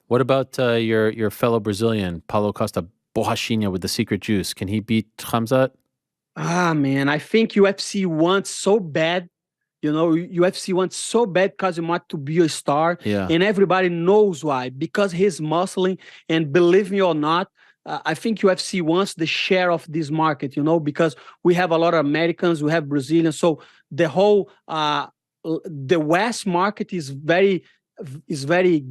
What about your fellow Brazilian, Paulo Costa Borrachinha with the secret juice? Can he beat Khamzat? Ah, man, I think UFC wants so bad. UFC wants so bad Kazimot to be a star, Yeah. and everybody knows why. Because he's muscling, and believe me or not, I think UFC wants the share of this market. Because we have a lot of Americans, we have Brazilians, so the whole the West market is very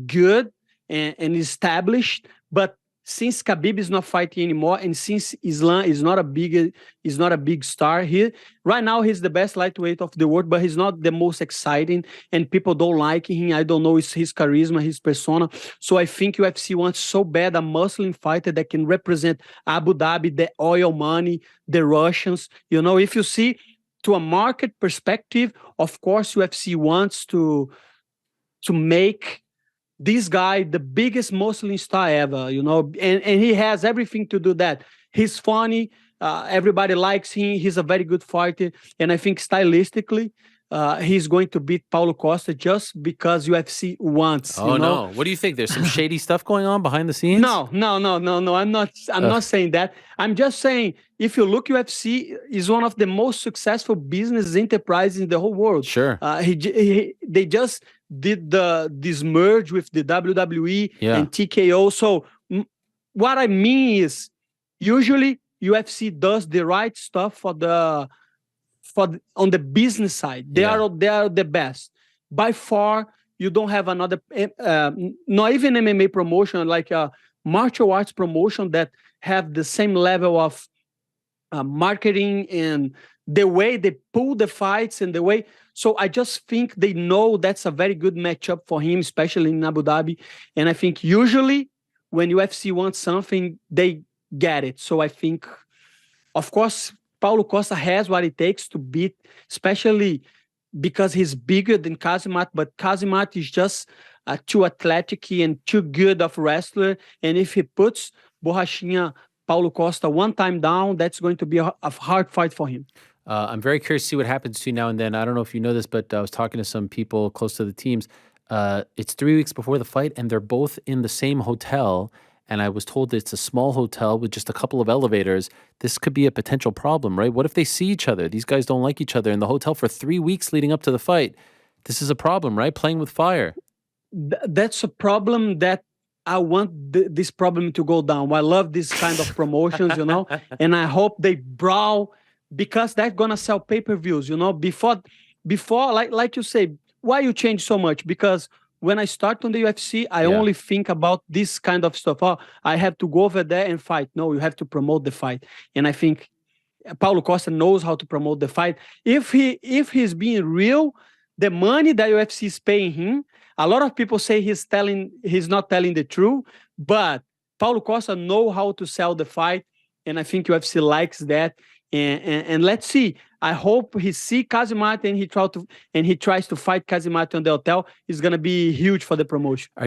good and established, but since Khabib is not fighting anymore, and since Islam is not a big star here right now, he's the best lightweight of the world, but he's not the most exciting, and people don't like him. I don't know, it's his charisma, his persona. So I think UFC wants so bad a Muslim fighter that can represent Abu Dhabi, the oil money, the Russians. If you see to a market perspective, of course, UFC wants to make this guy the biggest Muslim star ever, and he has everything to do that. He's funny. Everybody likes him. He's a very good fighter. And I think stylistically, he's going to beat Paulo Costa just because UFC wants, Oh no. What do you think? There's some shady stuff going on behind the scenes? No, no, no, no, no. I'm not saying that. I'm just saying if you look, UFC is one of the most successful business enterprises in the whole world. Sure. They just did this merge with the WWE Yeah. and TKO. So what I mean is, usually UFC does the right stuff on the business side. They Yeah. are the best by far. You don't have another, not even MMA promotion, like a martial arts promotion that have the same level of marketing and the way they pull the fights and the way. So I just think they know that's a very good matchup for him, especially in Abu Dhabi. And I think usually when UFC wants something, they get it. So I think, of course, Paulo Costa has what it takes to beat, especially because he's bigger than Kazimot, but Kazimot is just too athletic and too good of wrestler. And if he puts Borrachinha, Paulo Costa one time down, that's going to be a hard fight for him. I'm very curious to see what happens to you now and then. I don't know if you know this, but I was talking to some people close to the teams. It's 3 weeks before the fight, and they're both in the same hotel. And I was told that it's a small hotel with just a couple of elevators. This could be a potential problem, right? What if they see each other? These guys don't like each other in the hotel for 3 weeks leading up to the fight. This is a problem, right? Playing with fire. That's a problem that I want this problem to go down. I love this kind of promotions, and I hope they brawl, because that's gonna sell pay-per-views, before like you say, why you change so much? Because when I start on the UFC, I Yeah. only think about this kind of stuff. Oh, I have to go over there and fight. No, you have to promote the fight. And I think Paulo Costa knows how to promote the fight. If he's being real, the money that UFC is paying him, a lot of people say he's not telling the truth, but Paulo Costa know how to sell the fight, and I think UFC likes that. And let's see. I hope he see Kazimate and he tries to fight Kazimate on the hotel. It's gonna be huge for the promotion.